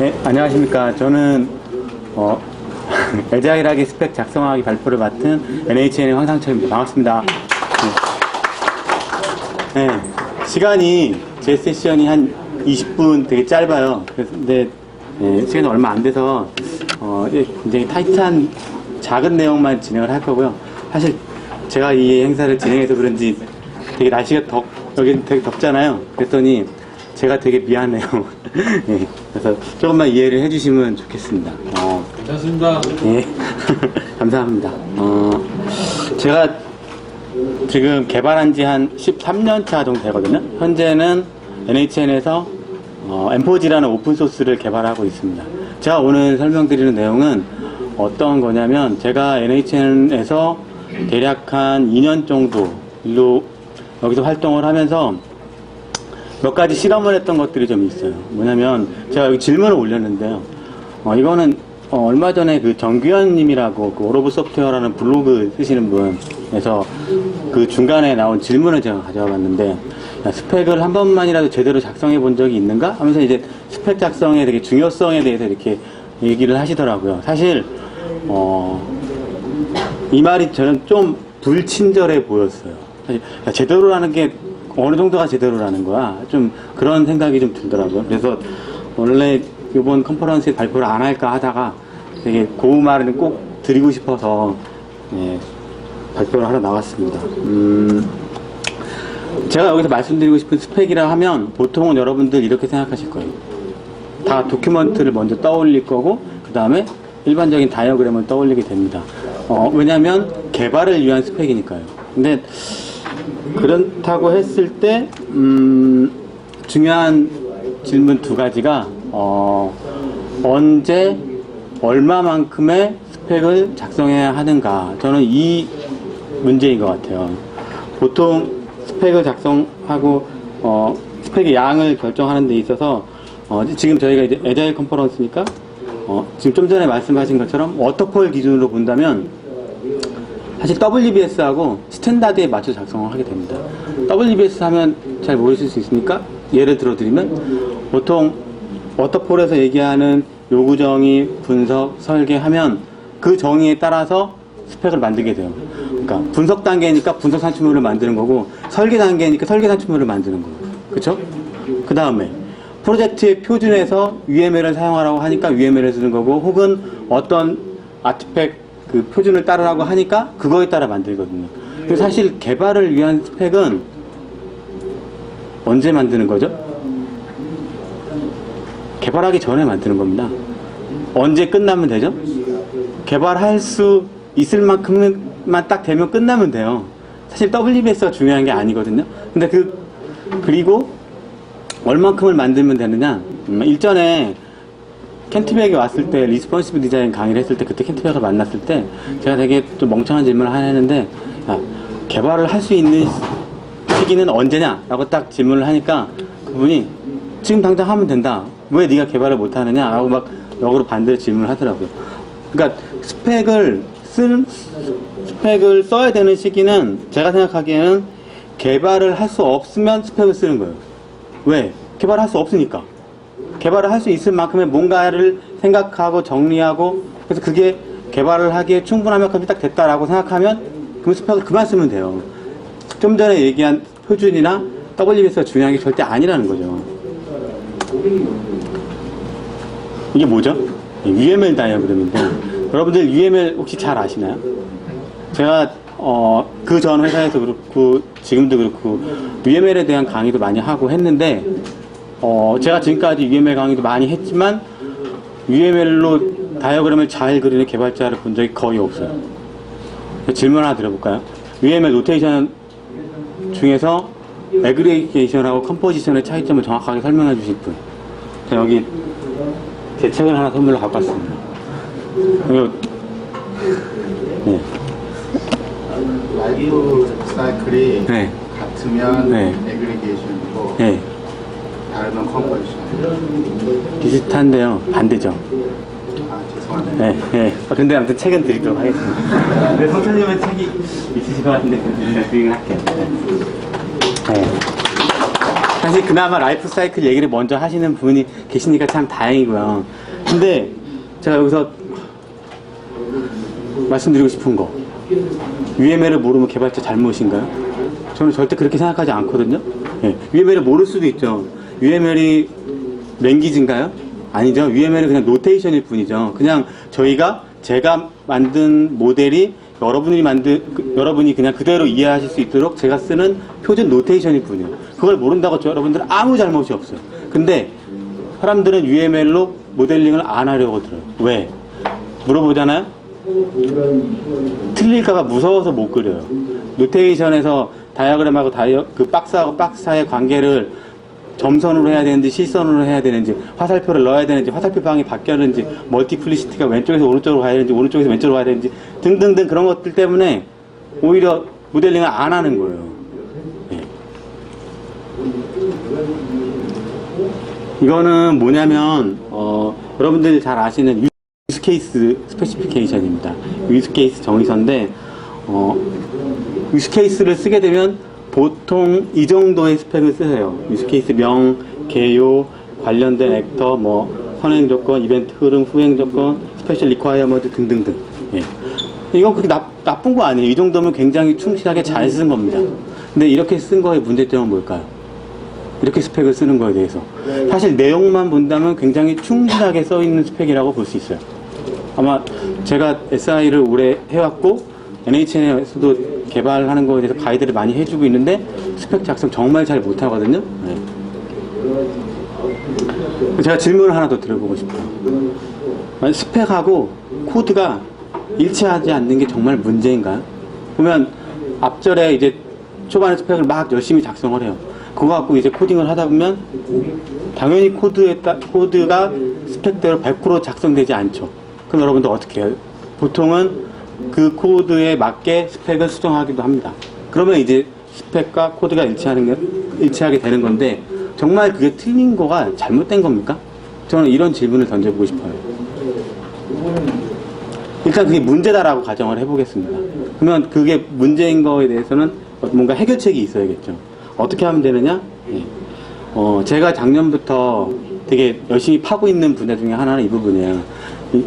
네, 안녕하십니까. 저는 애자일하게 스펙 작성하기 발표를 맡은 NHN의 황상철입니다. 반갑습니다. 네. 네, 시간이 제 세션이 한 20분 되게 짧아요. 근데 시간이 얼마 안 돼서 굉장히 타이트한 작은 내용만 진행을 할 거고요. 사실 제가 이 행사를 진행해서 그런지 되게 날씨가 여기 되게 덥잖아요. 그랬더니 제가 되게 미안해요. 네, 그래서 조금만 이해를 해주시면 좋겠습니다. 괜찮습니다. 예, 감사합니다. 제가 지금 개발한 지 한 13년 차 정도 되거든요. 현재는 NHN에서 M4G라는 오픈소스를 개발하고 있습니다. 제가 오늘 설명드리는 내용은 어떤 거냐면, 제가 NHN에서 대략 한 2년 정도 여기서 활동을 하면서 몇 가지 실험을 했던 것들이 좀 있어요. 뭐냐면, 제가 여기 질문을 올렸는데요. 이거는 얼마 전에 그 정규현 님이라고 그 오로브 소프트웨어라는 블로그 쓰시는 분에서 그 중간에 나온 질문을 제가 가져와 봤는데, 스펙을 한 번만이라도 제대로 작성해 본 적이 있는가? 하면서 이제 스펙 작성의 되게 중요성에 대해서 이렇게 얘기를 하시더라고요. 사실 이 말이 저는 좀 불친절해 보였어요. 사실 제대로라는 게 어느 정도가 제대로라는 거야. 좀 그런 생각이 좀 들더라고요. 그래서 원래 이번 컨퍼런스에 발표를 안 할까 하다가 되게 그 말은 꼭 드리고 싶어서 발표를 하러 나왔습니다. 제가 여기서 말씀드리고 싶은 스펙이라 하면 보통은 여러분들 이렇게 생각하실 거예요. 다 도큐먼트를 먼저 떠올릴 거고, 그 다음에 일반적인 다이어그램을 떠올리게 됩니다. 왜냐하면 개발을 위한 스펙이니까요. 근데 그렇다고 했을 때 중요한 질문 두 가지가 언제 얼마만큼의 스펙을 작성해야 하는가, 저는 이 문제인 것 같아요. 보통 스펙을 작성하고 스펙의 양을 결정하는 데 있어서 지금 저희가 이제 애자일 컨퍼런스니까 지금 좀 전에 말씀하신 것처럼 워터폴 기준으로 본다면 사실 WBS하고 스탠다드에 맞춰 작성을 하게 됩니다. WBS 하면 잘 모르실 수 있으니까 예를 들어 드리면, 보통 워터폴에서 얘기하는 요구 정의, 분석, 설계하면 그 정의에 따라서 스펙을 만들게 돼요. 그러니까 분석 단계니까 분석 산출물을 만드는 거고, 설계 단계니까 설계 산출물을 만드는 거고, 그렇죠? 그 다음에 프로젝트의 표준에서 UML을 사용하라고 하니까 UML을 쓰는 거고, 혹은 어떤 아티팩트 그 표준을 따르라고 하니까 그거에 따라 만들거든요. 근데 사실 개발을 위한 스펙은 언제 만드는 거죠? 개발하기 전에 만드는 겁니다. 언제 끝나면 되죠? 개발할 수 있을 만큼만 딱 되면 끝나면 돼요. 사실 WBS가 중요한 게 아니거든요. 근데 그리고 얼만큼을 만들면 되느냐? 일전에 켄트백이 왔을 때 리스폰시브 디자인 강의를 했을 때, 그때 켄트백을 만났을 때 제가 되게 좀 멍청한 질문을 하나 했는데, 개발을 할 수 있는 시기는 언제냐? 라고 딱 질문을 하니까 그분이 지금 당장 하면 된다. 왜 네가 개발을 못 하느냐? 라고 막 역으로 반대로 질문을 하더라고요. 그러니까 스펙을 써야 되는 시기는 제가 생각하기에는 개발을 할 수 없으면 스펙을 쓰는 거예요. 왜? 개발을 할 수 없으니까. 개발을 할 수 있을 만큼의 뭔가를 생각하고 정리하고, 그래서 그게 개발을 하기에 충분한 만큼이 딱 됐다라고 생각하면 그 스펙을 그만 쓰면 돼요. 좀 전에 얘기한 표준이나 WBS가 중요한 게 절대 아니라는 거죠. 이게 뭐죠? UML 다이어그램인데, 여러분들 UML 혹시 잘 아시나요? 제가 그 전 회사에서 그렇고 지금도 그렇고 UML에 대한 강의도 많이 하고 했는데, 제가 지금까지 UML 강의도 많이 했지만 UML로 다이어그램을 잘 그리는 개발자를 본 적이 거의 없어요. 질문 하나 드려볼까요? UML 노테이션 중에서 애그리게이션하고 컴포지션의 차이점을 정확하게 설명해 주실 분. 제가 여기 제 책을 하나 선물로 갖고 왔습니다. 네. 라이브 사이클이 네. 같으면 네. 애그리게이션이고 네. 다르면 컴포지션. 비슷한데요. 반대죠. 죄송합니다. 네, 네. 근데 아무튼 책은 드리도록 하겠습니다. 네, 성철님은 책이 있으실 것 같은데 드리긴 할게요. 네. 사실 그나마 라이프 사이클 얘기를 먼저 하시는 분이 계시니까 참 다행이고요. 근데 제가 여기서 말씀드리고 싶은 거, UML을 모르면 개발자 잘못인가요? 저는 절대 그렇게 생각하지 않거든요. 예, UML을 모를 수도 있죠. UML이 랭귀지인가요? 아니죠. UML은 그냥 노테이션일 뿐이죠. 그냥 제가 만든 모델이 여러분이 그냥 그대로 이해하실 수 있도록 제가 쓰는 표준 노테이션일 뿐이에요. 그걸 모른다고 여러분들은 아무 잘못이 없어요. 근데 사람들은 UML로 모델링을 안 하려고 들어요. 왜? 물어보잖아요? 틀릴까봐 무서워서 못 그려요. 노테이션에서 다이어그램하고 그 박스하고 박스 사이의 관계를 점선으로 해야 되는지 실선으로 해야 되는지, 화살표를 넣어야 되는지, 화살표 방이 바뀌었는지, 멀티플리시티가 왼쪽에서 오른쪽으로 가야 되는지, 오른쪽에서 왼쪽으로 가야 되는지 등등등 그런 것들 때문에 오히려 모델링을 안 하는 거예요. 네. 이거는 뭐냐면 여러분들이 잘 아시는 유스케이스 스페시피케이션입니다. 유스케이스 정의서인데 유스케이스를 쓰게 되면 보통 이 정도의 스펙을 쓰세요. 유스케이스 명, 개요, 관련된 액터, 선행 조건, 이벤트 흐름, 후행 조건, 스페셜 리콰이어먼트 등등등. 예. 이건 그렇게 나쁜 거 아니에요. 이 정도면 굉장히 충실하게 잘 쓴 겁니다. 근데 이렇게 쓴 거의 문제점은 뭘까요? 이렇게 스펙을 쓰는 거에 대해서. 사실 내용만 본다면 굉장히 충실하게 써 있는 스펙이라고 볼 수 있어요. 아마 제가 SI를 오래 해왔고, NHN에서도 개발하는 거에 대해서 가이드를 많이 해주고 있는데 스펙 작성 정말 잘 못하거든요. 네. 제가 질문을 하나 더 드려보고 싶어요. 스펙하고 코드가 일치하지 않는 게 정말 문제인가요? 보면 앞절에 이제 초반에 스펙을 막 열심히 작성을 해요. 그거 갖고 이제 코딩을 하다 보면 당연히 코드가 스펙대로 100% 작성되지 않죠. 그럼 여러분들 어떻게 해요? 보통은 그 코드에 맞게 스펙을 수정하기도 합니다. 그러면 이제 스펙과 코드가 일치하게 되는 건데, 정말 그게 틀린 거가 잘못된 겁니까? 저는 이런 질문을 던져보고 싶어요. 일단 그게 문제다라고 가정을 해보겠습니다. 그러면 그게 문제인 거에 대해서는 뭔가 해결책이 있어야겠죠. 어떻게 하면 되느냐? 네. 제가 작년부터 되게 열심히 파고 있는 분야 중에 하나는 이 부분이에요.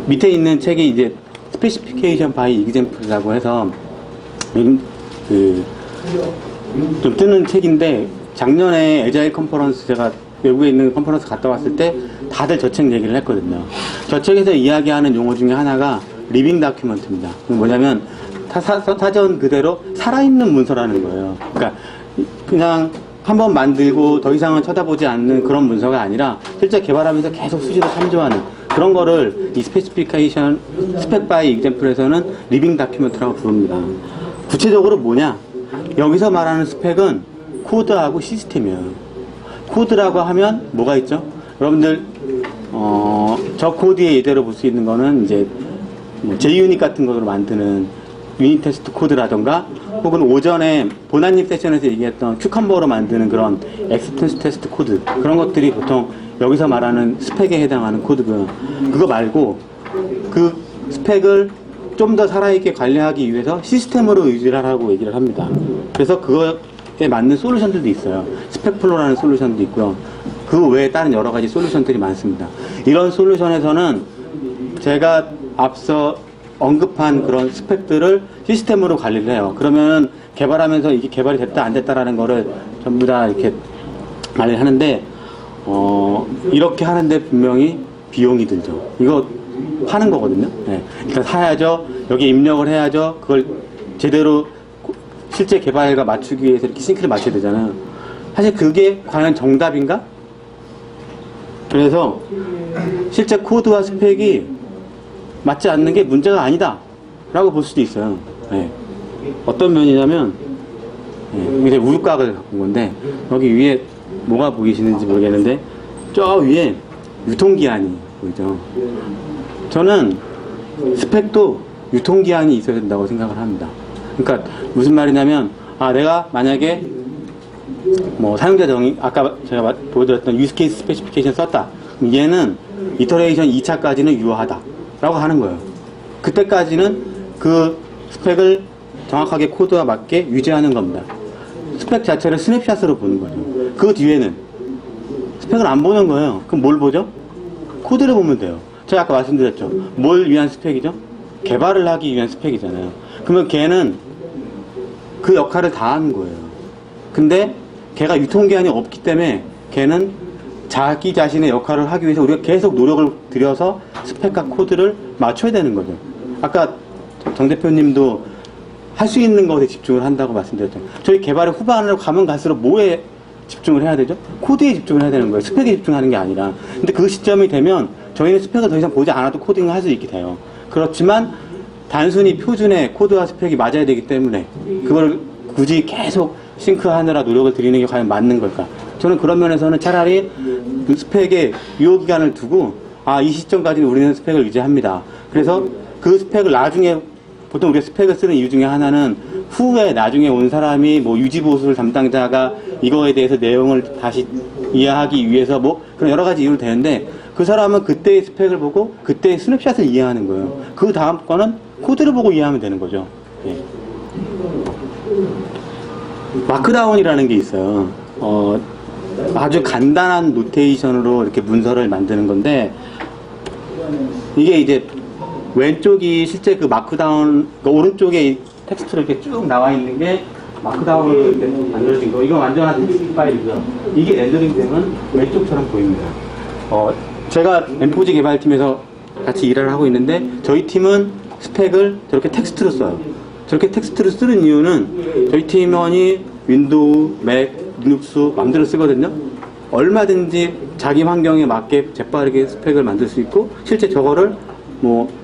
밑에 있는 책이 이제 스페시피케이션 바이 이그젬플이라고 해서 좀 뜨는 책인데, 작년에 에자일 컨퍼런스, 제가 외국에 있는 컨퍼런스 갔다 왔을 때 다들 저 책 얘기를 했거든요. 저 책에서 이야기하는 용어 중에 하나가 리빙 다큐먼트입니다. 뭐냐면 사전 그대로 살아있는 문서라는 거예요. 그러니까 그냥 한번 만들고 더 이상은 쳐다보지 않는 그런 문서가 아니라 실제 개발하면서 계속 수시로 참조하는 그런 거를 이 스페시피케이션 스펙 바이 이그젬플에서는 리빙 다큐멘트라고 부릅니다. 구체적으로 뭐냐? 여기서 말하는 스펙은 코드하고 시스템이에요. 코드라고 하면 뭐가 있죠? 여러분들 저 코드의 예제로 볼 수 있는 거는 이제 JUnit 같은 거로 만드는 유닛 테스트 코드라던가, 혹은 오전에 보나님 세션에서 얘기했던 큐컴버로 만드는 그런 엑스텐스 테스트 코드, 그런 것들이 보통 여기서 말하는 스펙에 해당하는 코드고요. 그거 말고 그 스펙을 좀 더 살아있게 관리하기 위해서 시스템으로 유지하라고 얘기를 합니다. 그래서 그거에 맞는 솔루션들도 있어요. 스펙플로라는 솔루션도 있고요. 그 외에 다른 여러 가지 솔루션들이 많습니다. 이런 솔루션에서는 제가 앞서 언급한 그런 스펙들을 시스템으로 관리를 해요. 그러면 개발하면서 이게 개발이 됐다 안 됐다라는 거를 전부 다 이렇게 관리를 하는데, 이렇게 하는데 분명히 비용이 들죠. 이거 하는 거거든요. 네. 일단 사야죠. 여기 입력을 해야죠. 그걸 제대로 실제 개발과 맞추기 위해서 이렇게 싱크를 맞춰야 되잖아요. 사실 그게 과연 정답인가? 그래서 실제 코드와 스펙이 맞지 않는 게 문제가 아니다 라고 볼 수도 있어요. 네. 어떤 면이냐면, 이게 우유곽을 갖고 온 건데, 여기 위에 뭐가 보이시는지 모르겠는데 저 위에 유통기한이 보이죠. 저는 스펙도 유통기한이 있어야 된다고 생각을 합니다. 그러니까 무슨 말이냐면, 내가 만약에 사용자 정의, 아까 제가 보여드렸던 유스케이스 스페시피케이션 썼다. 그럼 얘는 이터레이션 2차까지는 유효하다 라고 하는 거예요. 그때까지는 그 스펙을 정확하게 코드와 맞게 유지하는 겁니다. 스펙 자체를 스냅샷으로 보는 거죠. 그 뒤에는 스펙을 안 보는 거예요. 그럼 뭘 보죠? 코드를 보면 돼요. 제가 아까 말씀드렸죠. 뭘 위한 스펙이죠? 개발을 하기 위한 스펙이잖아요. 그러면 걔는 그 역할을 다 하는 거예요. 근데 걔가 유통기한이 없기 때문에 걔는 자기 자신의 역할을 하기 위해서 우리가 계속 노력을 들여서 스펙과 코드를 맞춰야 되는 거죠. 아까 정 대표님도 할 수 있는 것에 집중을 한다고 말씀드렸잖아요. 저희 개발의 후반으로 가면 갈수록 뭐에 집중을 해야 되죠? 코드에 집중을 해야 되는 거예요. 스펙에 집중하는 게 아니라. 근데 그 시점이 되면 저희는 스펙을 더 이상 보지 않아도 코딩을 할 수 있게 돼요. 그렇지만 단순히 표준의 코드와 스펙이 맞아야 되기 때문에 그걸 굳이 계속 싱크하느라 노력을 들이는 게 과연 맞는 걸까? 저는 그런 면에서는 차라리 그 스펙에 유효기간을 두고 이 시점까지는 우리는 스펙을 유지합니다. 그래서 그 스펙을 나중에 보통 우리가 스펙을 쓰는 이유 중에 하나는 후에 나중에 온 사람이 뭐 유지보수 담당자가 이거에 대해서 내용을 다시 이해하기 위해서 뭐 그런 여러 가지 이유로 되는데 그 사람은 그때의 스펙을 보고 그때의 스냅샷을 이해하는 거예요. 그 다음 거는 코드를 보고 이해하면 되는 거죠. 예. 마크다운이라는 게 있어요. 아주 간단한 노테이션으로 이렇게 문서를 만드는 건데 이게 이제 왼쪽이 실제 그 마크다운, 오른쪽에 이 텍스트로 이렇게 쭉 나와 있는 게 마크다운으로 이렇게 만들어진 거. 이거 완전한 텍스트 파일이고요. 이게 렌더링 되면 왼쪽처럼 보입니다. 제가 M4G 개발팀에서 같이 일을 하고 있는데 저희 팀은 스펙을 저렇게 텍스트로 써요. 저렇게 텍스트를 쓰는 이유는 저희 팀원이 윈도우, 맥, 리눅스 마음대로 쓰거든요. 얼마든지 자기 환경에 맞게 재빠르게 스펙을 만들 수 있고 실제 저거를 뭐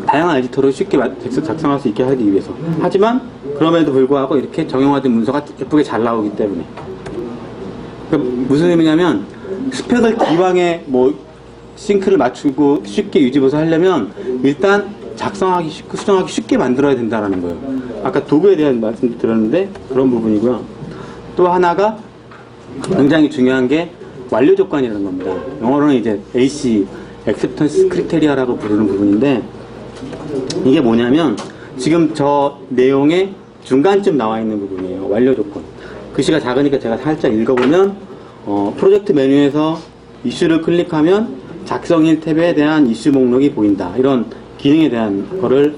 다양한 에디터로 쉽게 작성할 수 있게 하기 위해서. 하지만 그럼에도 불구하고 이렇게 정형화된 문서가 예쁘게 잘 나오기 때문에. 그러니까 무슨 의미냐면 스펙을 기왕에 뭐 싱크를 맞추고 쉽게 유지보수 하려면 일단 작성하기 쉽고 수정하기 쉽게 만들어야 된다는 거예요. 아까 도구에 대한 말씀 드렸는데 그런 부분이고요. 또 하나가 굉장히 중요한 게 완료 조건이라는 겁니다. 영어로는 이제 AC, Acceptance Criteria라고 부르는 부분인데 이게 뭐냐면 지금 저 내용의 중간쯤 나와 있는 부분이에요. 완료 조건. 글씨가 작으니까 제가 살짝 읽어보면 프로젝트 메뉴에서 이슈를 클릭하면 작성일 탭에 대한 이슈 목록이 보인다. 이런 기능에 대한 거를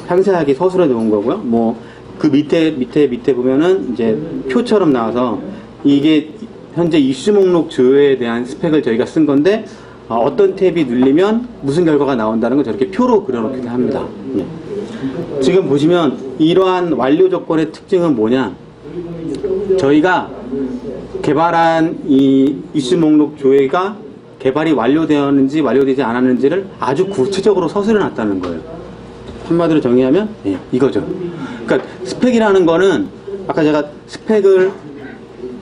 상세하게 서술해 놓은 거고요. 뭐 그 밑에 보면은 이제 표처럼 나와서 이게 현재 이슈 목록 조회에 대한 스펙을 저희가 쓴 건데 어떤 탭이 눌리면 무슨 결과가 나온다는 걸 저렇게 표로 그려놓기도 합니다. 예. 지금 보시면 이러한 완료 조건의 특징은 뭐냐? 저희가 개발한 이 이슈 목록 조회가 개발이 완료되었는지 완료되지 않았는지를 아주 구체적으로 서술해 놨다는 거예요. 한마디로 정의하면 이거죠. 그러니까 스펙이라는 거는 아까 제가 스펙을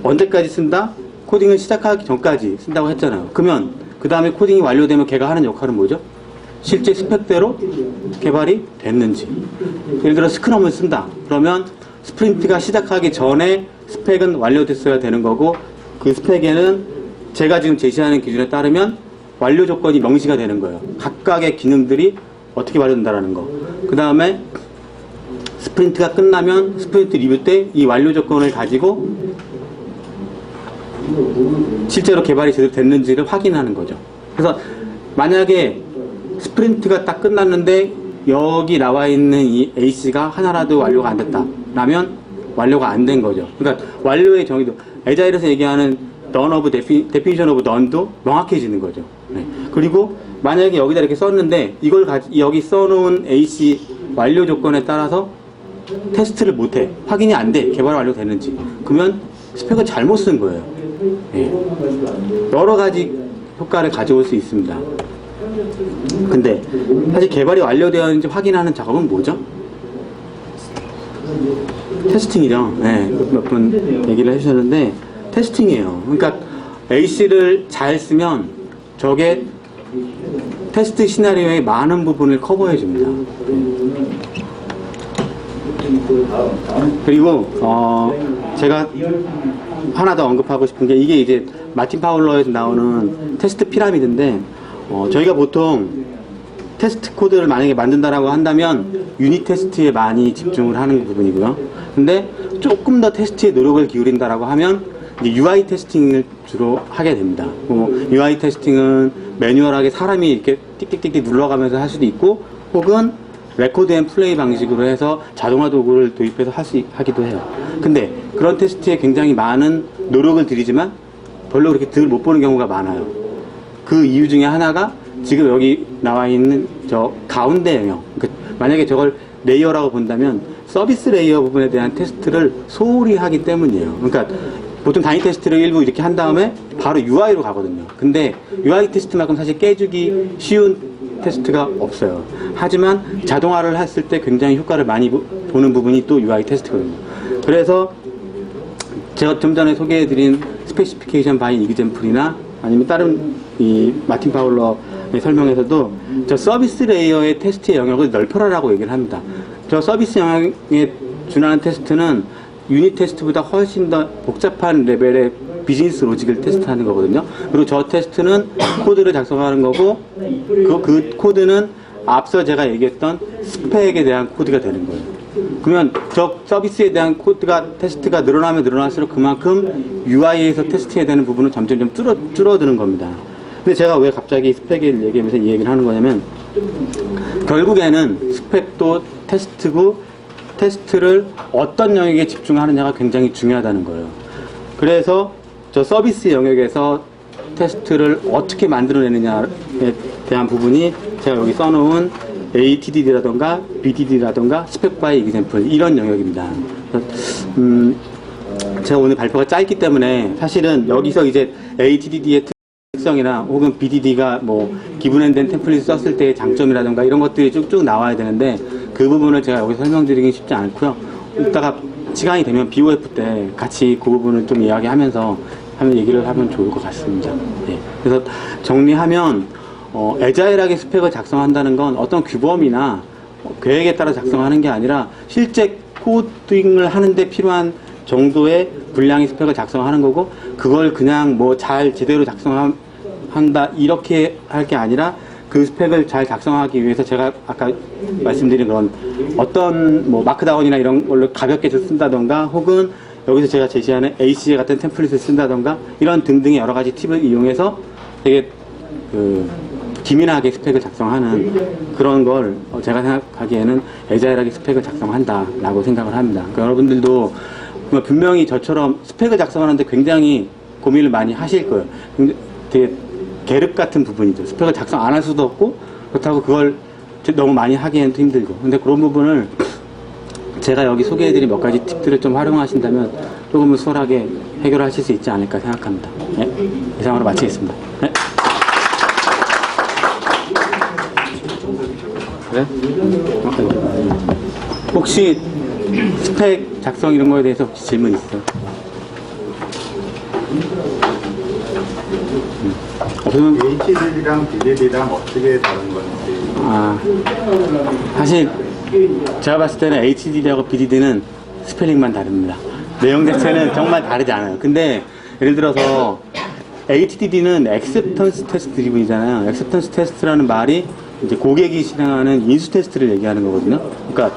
언제까지 쓴다? 코딩을 시작하기 전까지 쓴다고 했잖아요. 그러면 그 다음에 코딩이 완료되면 걔가 하는 역할은 뭐죠? 실제 스펙대로 개발이 됐는지. 예를 들어 스크럼을 쓴다. 그러면 스프린트가 시작하기 전에 스펙은 완료됐어야 되는 거고 그 스펙에는 제가 지금 제시하는 기준에 따르면 완료 조건이 명시가 되는 거예요. 각각의 기능들이 어떻게 완료된다는 거. 그 다음에 스프린트가 끝나면 스프린트 리뷰 때 이 완료 조건을 가지고 실제로 개발이 제대로 됐는지를 확인하는 거죠. 그래서 만약에 스프린트가 딱 끝났는데 여기 나와 있는 이 A씨가 하나라도 완료가 안 됐다 라면 완료가 안 된 거죠. 그러니까 완료의 정의도 에자일에서 얘기하는 done of definition of done도 명확해지는 거죠. 네. 그리고 만약에 여기다 이렇게 썼는데 이걸 여기 써놓은 AC 완료 조건에 따라서 테스트를 못해. 확인이 안 돼. 개발 완료됐는지. 그러면 스펙을 잘못 쓴 거예요. 네. 여러 가지 효과를 가져올 수 있습니다. 근데 사실 개발이 완료되었는지 확인하는 작업은 뭐죠? 테스팅이죠. 네. 몇 분 얘기를 해주셨는데 테스팅이에요. 그러니까 AC를 잘 쓰면 저게 테스트 시나리오의 많은 부분을 커버해 줍니다. 그리고 제가 하나 더 언급하고 싶은 게 이게 이제 마틴 파울러에서 나오는 테스트 피라미드인데 저희가 보통 테스트 코드를 만약에 만든다라고 한다면 유닛 테스트에 많이 집중을 하는 부분이고요. 근데 조금 더 테스트에 노력을 기울인다라고 하면 이제 UI 테스팅을 주로 하게 됩니다. UI 테스팅은 매뉴얼하게 사람이 이렇게 띡띡띡띡 눌러가면서 할 수도 있고, 혹은 레코드 앤 플레이 방식으로 해서 자동화 도구를 도입해서 하기도 해요. 근데 그런 테스트에 굉장히 많은 노력을 들이지만 별로 그렇게 득을 못 보는 경우가 많아요. 그 이유 중에 하나가 지금 여기 나와 있는 저 가운데 영역, 만약에 저걸 레이어라고 본다면 서비스 레이어 부분에 대한 테스트를 소홀히 하기 때문이에요. 그러니까 보통 단위 테스트를 일부 이렇게 한 다음에 바로 UI로 가거든요. 근데 UI 테스트만큼 사실 깨주기 쉬운 테스트가 없어요. 하지만 자동화를 했을 때 굉장히 효과를 많이 보는 부분이 또 UI 테스트거든요. 그래서 제가 좀 전에 소개해드린 스페시피케이션 바이 이그젬플이나 아니면 다른 이 마틴 파울러의 설명에서도 저 서비스 레이어의 테스트의 영역을 넓혀라라고 얘기를 합니다. 저 서비스 영역에 준하는 테스트는 유닛 테스트보다 훨씬 더 복잡한 레벨의 비즈니스 로직을 테스트하는 거거든요. 그리고 저 테스트는 코드를 작성하는 거고, 그 코드는 앞서 제가 얘기했던 스펙에 대한 코드가 되는 거예요. 그러면 저 서비스에 대한 테스트가 늘어나면 늘어날수록 그만큼 UI에서 테스트해야 되는 부분은 점점 줄어드는 겁니다. 근데 제가 왜 갑자기 스펙을 얘기하면서 이 얘기를 하는 거냐면, 결국에는 스펙도 테스트고, 테스트를 어떤 영역에 집중하느냐가 굉장히 중요하다는 거예요. 그래서 저 서비스 영역에서 테스트를 어떻게 만들어내느냐에 대한 부분이 제가 여기 써놓은 ATDD라던가 BDD라던가 스펙 바이 이그젬플 이런 영역입니다. 제가 오늘 발표가 짧기 때문에 사실은 여기서 이제 ATDD의 특성이나 혹은 BDD가 뭐 기분앤된 템플릿 썼을 때의 장점이라던가 이런 것들이 쭉쭉 나와야 되는데 그 부분을 제가 여기서 설명드리긴 쉽지 않고요. 이따가 시간이 되면 BOF 때 같이 그 부분을 좀 이야기하면서 얘기를 하면 좋을 것 같습니다. 네. 그래서 정리하면 애자일하게 스펙을 작성한다는 건 어떤 규범이나 계획에 따라 작성하는 게 아니라 실제 코딩을 하는데 필요한 정도의 분량의 스펙을 작성하는 거고, 그걸 그냥 뭐 잘 제대로 작성한다 이렇게 할 게 아니라 그 스펙을 잘 작성하기 위해서 제가 아까 말씀드린 그런 어떤 뭐 마크다운이나 이런 걸로 가볍게 쓴다던가, 혹은 여기서 제가 제시하는 ACJ 같은 템플릿을 쓴다던가, 이런 등등의 여러 가지 팁을 이용해서 되게 기민하게 스펙을 작성하는 그런 걸 제가 생각하기에는 애자일하게 스펙을 작성한다라고 생각을 합니다. 그러니까 여러분들도 분명히 저처럼 스펙을 작성하는데 굉장히 고민을 많이 하실 거예요. 되게 계륵 같은 부분이죠. 스펙을 작성 안 할 수도 없고, 그렇다고 그걸 너무 많이 하기에는 힘들고. 근데 그런 부분을 제가 여기 소개해드린 몇 가지 팁들을 좀 활용하신다면 조금은 수월하게 해결하실 수 있지 않을까 생각합니다. 네, 이상으로 마치겠습니다. 네. 그래? 혹시 스펙 작성 이런 거에 대해서 혹시 질문 있어요? HDD랑 BDD랑 어떻게 다른 건지. 사실 제가 봤을 때는 HDD하고 BDD는 스펠링만 다릅니다. 내용 자체는 정말 다르지 않아요. 근데 예를 들어서 HDD는 액셉턴스 테스트 드리븐이잖아요. 액셉턴스 테스트라는 말이 이제 고객이 실행하는 인수 테스트를 얘기하는 거거든요. 그러니까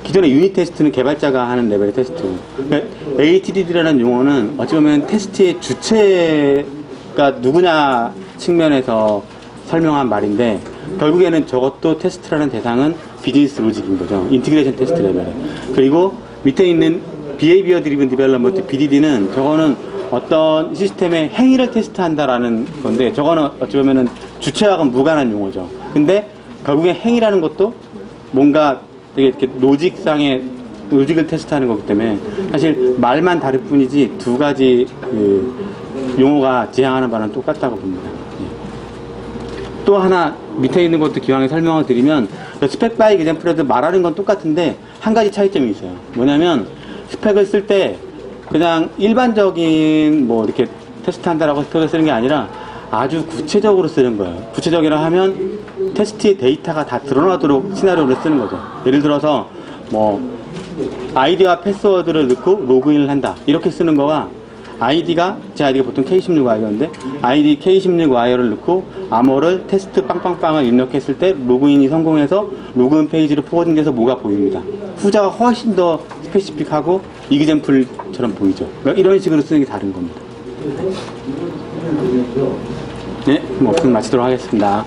기존의 유닛 테스트는 개발자가 하는 레벨의 테스트. 그러니까 HDD라는 용어는 어찌 보면 테스트의 주체가 누구냐 측면에서 설명한 말인데, 결국에는 저것도 테스트라는 대상은 비즈니스 로직인 거죠. 인티그레이션 테스트 레벨에. 그리고 밑에 있는 비헤이비어 드리븐 디벨롭먼트 BDD는 저거는 어떤 시스템의 행위를 테스트한다라는 건데, 저거는 어찌 보면은 주체와는 무관한 용어죠. 근데 결국에 행위라는 것도 뭔가 되게 이렇게 로직을 테스트하는 거기 때문에 사실 말만 다를 뿐이지 두 가지 용어가 지향하는 바는 똑같다고 봅니다. 예. 또 하나 밑에 있는 것도 기왕에 설명을 드리면, 스펙 바이 이그젬플에도 말하는 건 똑같은데 한 가지 차이점이 있어요. 뭐냐면 스펙을 쓸 때 그냥 일반적인 뭐 이렇게 테스트한다라고 스펙을 쓰는 게 아니라 아주 구체적으로 쓰는 거예요. 구체적이라 하면 테스트의 데이터가 다 드러나도록 시나리오를 쓰는 거죠. 예를 들어서 뭐 아이디와 패스워드를 넣고 로그인을 한다 이렇게 쓰는 거와, 제 아이디가 보통 K16I였는데 아이디 K16I를 넣고 암호를 테스트 빵빵빵을 입력했을 때 로그인이 성공해서 로그인 페이지로 포워딩돼서 뭐가 보입니다. 후자가 훨씬 더 스페시픽하고 이그젠플처럼 보이죠. 그러니까 이런 식으로 쓰는 게 다른 겁니다. 네, 그럼 없으면 마치도록 하겠습니다.